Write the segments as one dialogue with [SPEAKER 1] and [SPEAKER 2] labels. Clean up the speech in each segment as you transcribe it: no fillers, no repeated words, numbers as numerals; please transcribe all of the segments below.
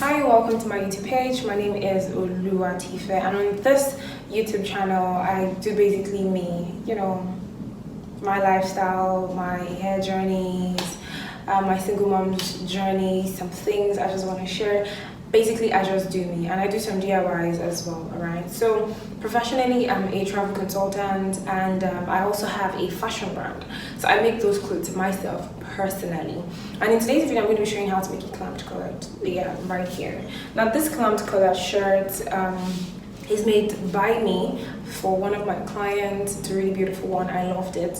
[SPEAKER 1] Hi, welcome to my YouTube page. My name is Oluwatife, and on this YouTube channel I do basically me, my lifestyle, my hair journeys, my single mom's journey, some things I just want to share. Basically, I just do me, and I do some DIYs as well. Alright, so professionally I'm a travel consultant, and I also have a fashion brand, so I make those clothes myself personally. And in today's video I'm going to be showing how to make a clamped collar. Yeah, right here. Now this clamped collar shirt is made by me for one of my clients. It's a really beautiful one. I loved it.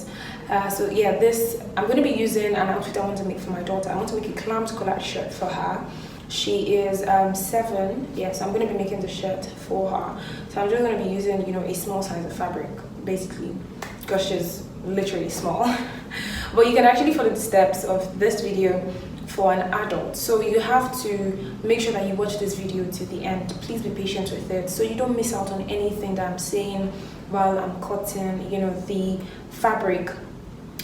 [SPEAKER 1] So yeah, this I'm going to be using an outfit I want to make for my daughter. I want to make a clamped collar shirt for her. She is 7. Yes, I'm going to be making the shirt for her. So I'm just going to be using a small size of fabric basically, because she's literally small. But you can actually follow the steps of this video for an adult, so you have to make sure that you watch this video to the end. Please be patient with it so you don't miss out on anything that I'm saying while I'm cutting the fabric.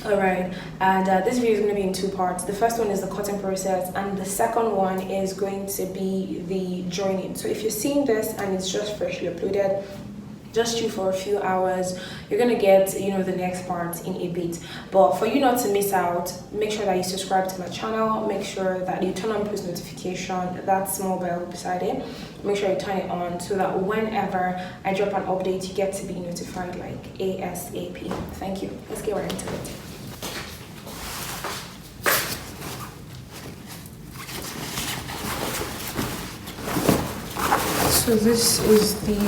[SPEAKER 1] Alright, and this video is going to be in 2 parts. The first one is the cutting process, and the second one is going to be the joining. So if you're seeing this and it's just freshly uploaded, just you for a few hours, you're gonna get the next part in a bit. But for you not to miss out, make sure that you subscribe to my channel. Make sure that you turn on post notification, that small bell beside it. Make sure you turn it on so that whenever I drop an update, you get to be notified like ASAP. Thank you. Let's get right into it. So this is the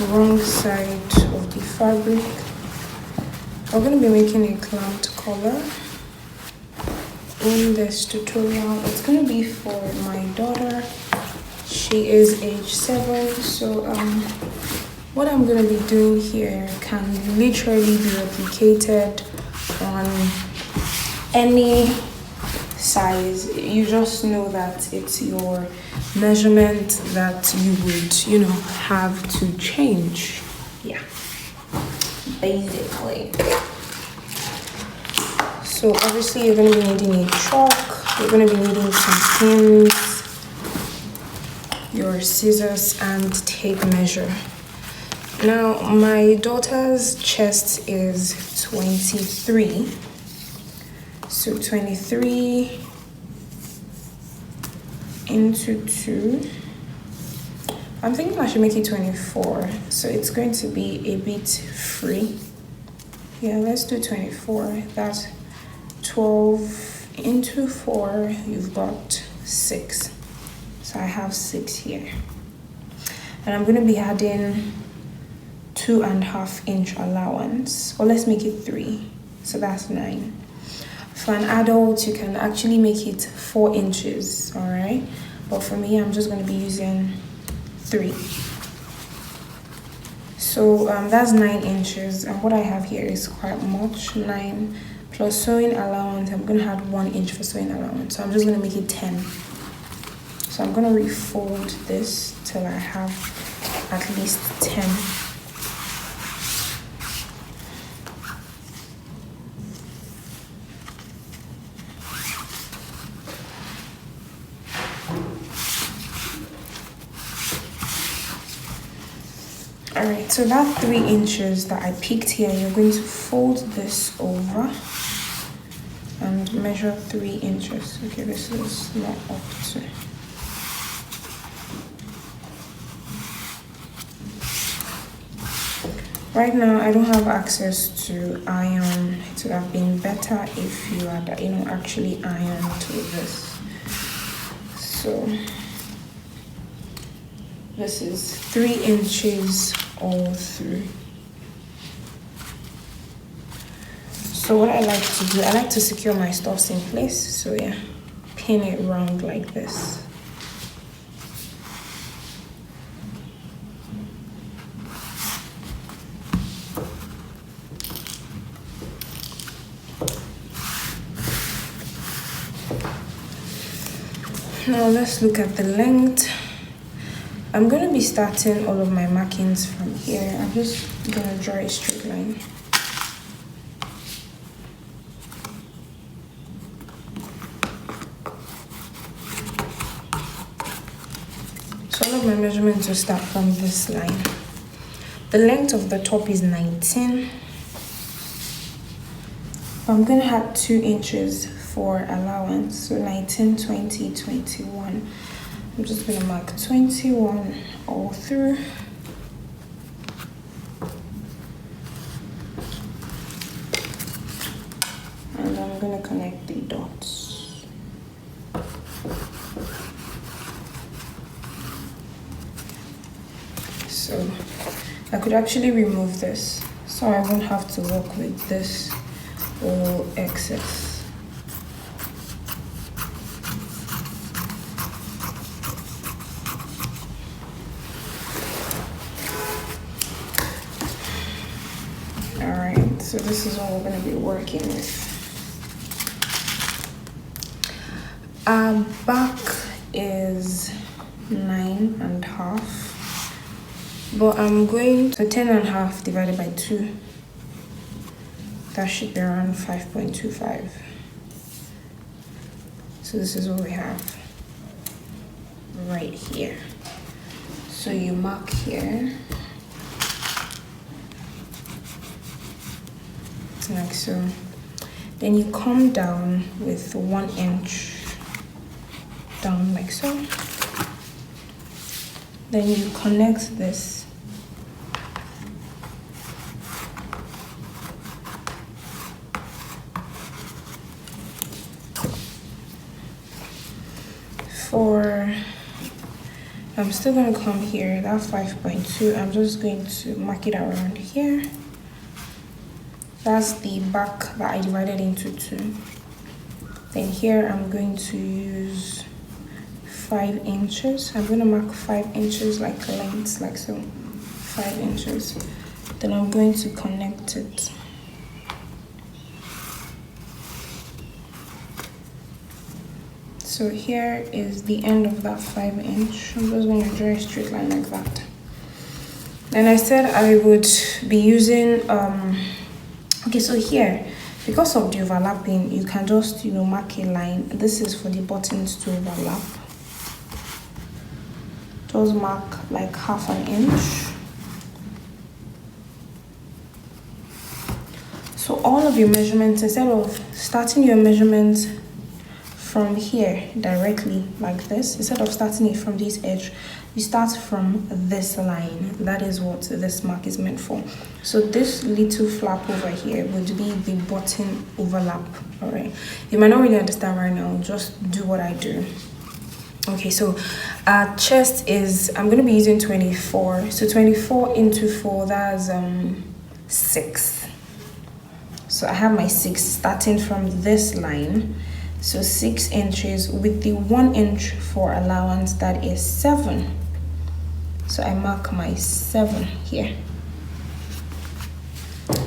[SPEAKER 1] wrong side of the fabric. We're going to be making a clamped collar in this tutorial. It's going to be for my daughter. She is age 7, so what I'm going to be doing here can literally be replicated on any size. You just know that it's your measurement that you would have to change. Yeah, basically. So obviously you're going to be needing a chalk, you're going to be needing some pins, your scissors, and tape measure. Now my daughter's chest is 23, so 23 into 2. I'm thinking I should make it 24, so it's going to be a bit free. Yeah, let's do 24. That's 12 into 4. You've got 6, so I have 6 here, and I'm going to be adding 2.5 inch allowance, or let's make it 3, so that's 9. For an adult, you can actually make it 4 inches, all right? But for me, I'm just going to be using 3. So that's 9 inches, and what I have here is quite much. 9 plus sewing allowance. I'm going to add 1 inch for sewing allowance, so I'm just going to make it 10. So I'm going to refold this till I have at least 10. Alright, so that 3 inches that I picked here, you're going to fold this over and measure 3 inches. Okay, this is not up to. Right now, I don't have access to iron. It would have been better if you had, actually ironed this. So this is 3 inches all through. So what I like to do, I like to secure my stuffs in place. So yeah, pin it round like this. Now let's look at the length. I'm going to be starting all of my markings from here. I'm just going to draw a straight line. So all of my measurements will start from this line. The length of the top is 19. I'm gonna have 2 inches for allowance, so 19, 20, 21. I'm just gonna mark 21 all through. And I'm gonna connect the dots. So I could actually remove this, so I won't have to work with this all excess. Alright, so this is what we're going to be working with. Our back is 9.5, but I'm going to 10.5 divided by 2. That should be around 5.25. So this is what we have right here. So you mark here, like so. Then you come down with 1 inch down like so. Then you connect this. I'm still going to come here, that's 5.2. I'm just going to mark it around here. That's the back that I divided into 2. Then here I'm going to use 5 inches. I'm going to mark 5 inches like length, like so, 5 inches. Then I'm going to connect it. So here is the end of that 5 inch. I'm just going to draw a straight line like that. And I said I would be using, okay, so here, because of the overlapping, you can just, mark a line. This is for the buttons to overlap. Just mark like 1/2 inch. So all of your measurements, instead of starting your measurements from here directly like this, instead of starting it from this edge, you start from this line. That is what this mark is meant for. So this little flap over here would be the button overlap. All right, you might not really understand right now, just do what I do. Okay, so our chest is, I'm going to be using 24. So 24 into 4, that's 6. So I have my 6 starting from this line. So 6 inches with the 1 inch for allowance, that is 7. So I mark my 7 here.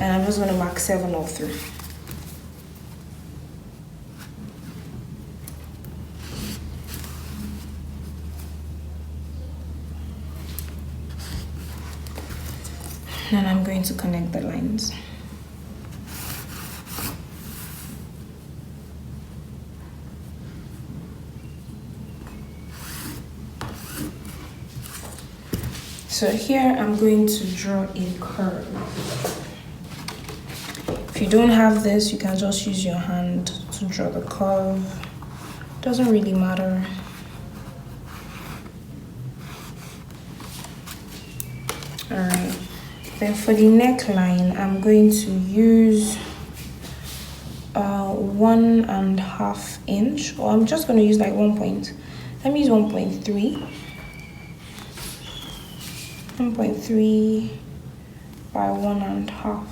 [SPEAKER 1] And I'm just going to mark 7 all through. And I'm going to connect the lines. So here I'm going to draw a curve. If you don't have this, you can just use your hand to draw the curve. Doesn't really matter. Alright, then for the neckline, I'm going to use 1.5 inch, or I'm just going to use like 1 point. Let me use 1.3. 1.3 by 1.5.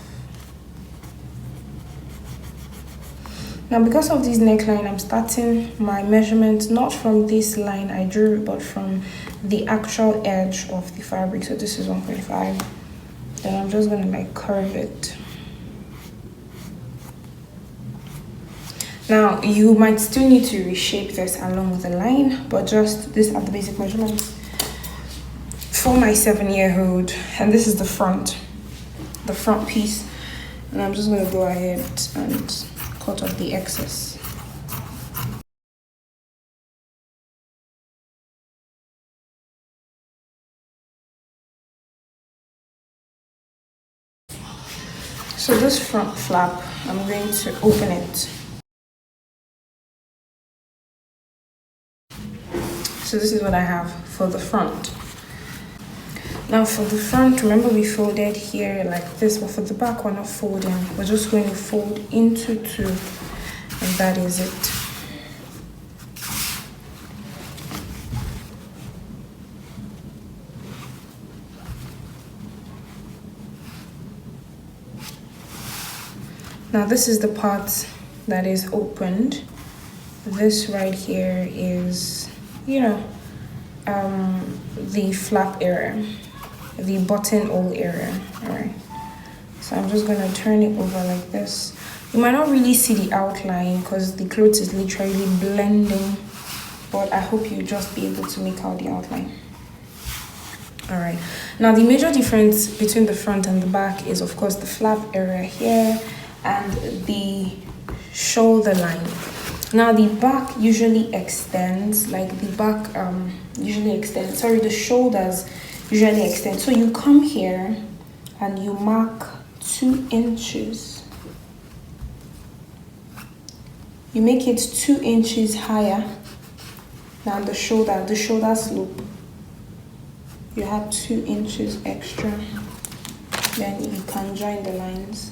[SPEAKER 1] Now because of this neckline, I'm starting my measurement not from this line I drew, but from the actual edge of the fabric. So this is 1.5. Then I'm just gonna like curve it. Now you might still need to reshape this along with the line, but just these are the basic measurements for my 7-year-old. And this is the front piece. And I'm just gonna go ahead and cut off the excess. So this front flap, I'm going to open it. So this is what I have for the front. Now for the front, remember we folded here like this, but for the back we're not folding. We're just going to fold into two, and that is it. Now this is the part that is opened. This right here is, the flap area, the buttonhole area. All right, so I'm just gonna turn it over like this. You might not really see the outline because the clothes is literally blending, but I hope you just be able to make out the outline. All right, now the major difference between the front and the back is of course the flap area here and the shoulder line. Now the back usually extends, like the back the shoulders usually extend. So you come here and you mark 2 inches. You make it 2 inches higher than the shoulder slope. You have 2 inches extra. Then you can join the lines.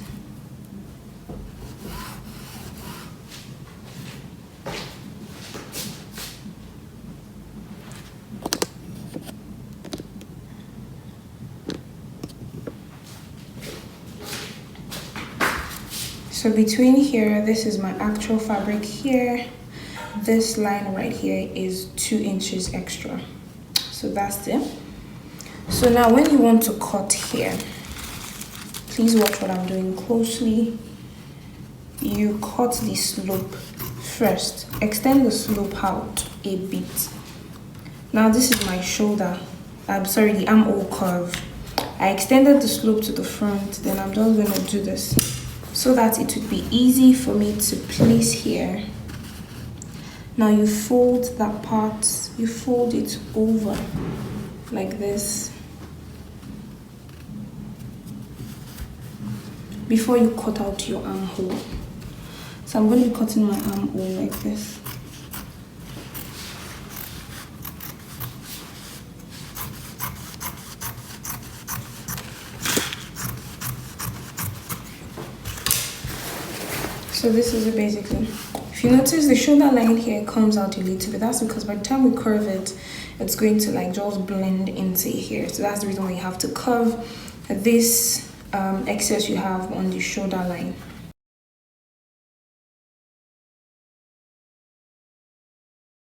[SPEAKER 1] So between here, this is my actual fabric here. This line right here is 2 inches extra. So that's it. So now when you want to cut here, please watch what I'm doing closely. You cut the slope first. Extend the slope out a bit. Now this is my shoulder. The armhole curve. I extended the slope to the front, then I'm just going to do this, so that it would be easy for me to place here. Now you fold that part, you fold it over like this before you cut out your armhole. So I'm going to be cutting my armhole like this. So this is it basically. If you notice, the shoulder line here comes out a little bit. That's because by the time we curve it, it's going to like just blend into here. So that's the reason why you have to curve this excess you have on the shoulder line.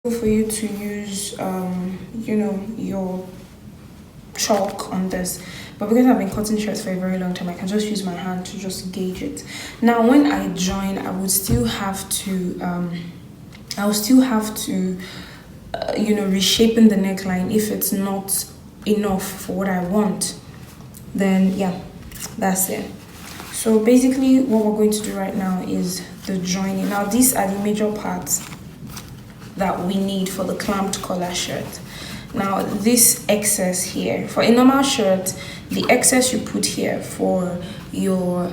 [SPEAKER 1] For you to use, your chalk on this, but because I've been cutting shirts for a very long time, I can just use my hand to just gauge it. Now when I join, I would still have to reshapen the neckline if it's not enough for what I want. Then yeah, that's it. So basically what we're going to do right now is the joining. Now these are the major parts that we need for the clamped collar shirt. Now this excess here, for a normal shirt, the excess you put here for your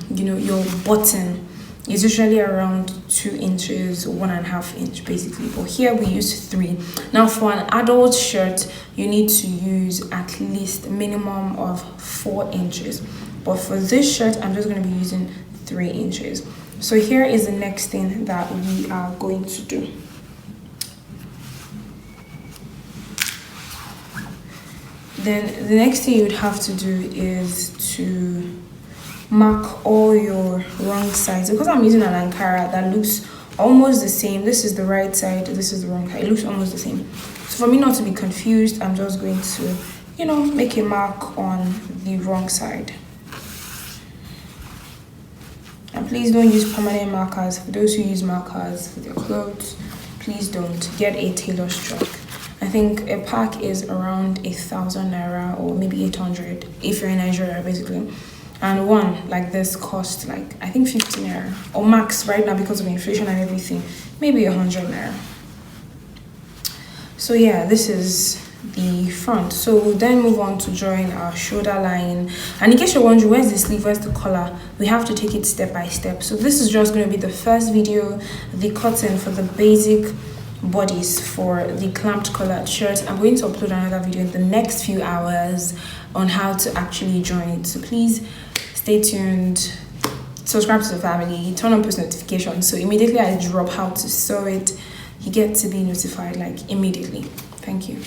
[SPEAKER 1] your button is usually around 2 inches, 1.5 inch basically, but here we use 3. Now for an adult shirt, you need to use at least a minimum of 4 inches, but for this shirt I'm just going to be using 3 inches. So here is the next thing that we are going to do. Then the next thing you'd have to do is to mark all your wrong sides. Because I'm using an Ankara that looks almost the same. This is the right side, this is the wrong side. It looks almost the same. So for me not to be confused, I'm just going to, make a mark on the wrong side. And please don't use permanent markers. For those who use markers with your clothes, please don't. Get a Tailors chalk. I think a pack is around 1,000 naira or maybe 800 if you're in Nigeria basically. And one like this costs like, I think 50 naira or max right now because of inflation and everything, maybe 100 naira. So yeah, this is the front. So we'll then move on to drawing our shoulder line. And in case you're wondering where's the sleeve, where's the collar, we have to take it step by step. So this is just going to be the first video, the cutting for the basic bodies for the clamped collared shirt. I'm going to upload another video in the next few hours on how to actually join it. So please stay tuned, subscribe to the family, turn on post notifications, so immediately I drop how to sew it, you get to be notified like immediately. Thank you.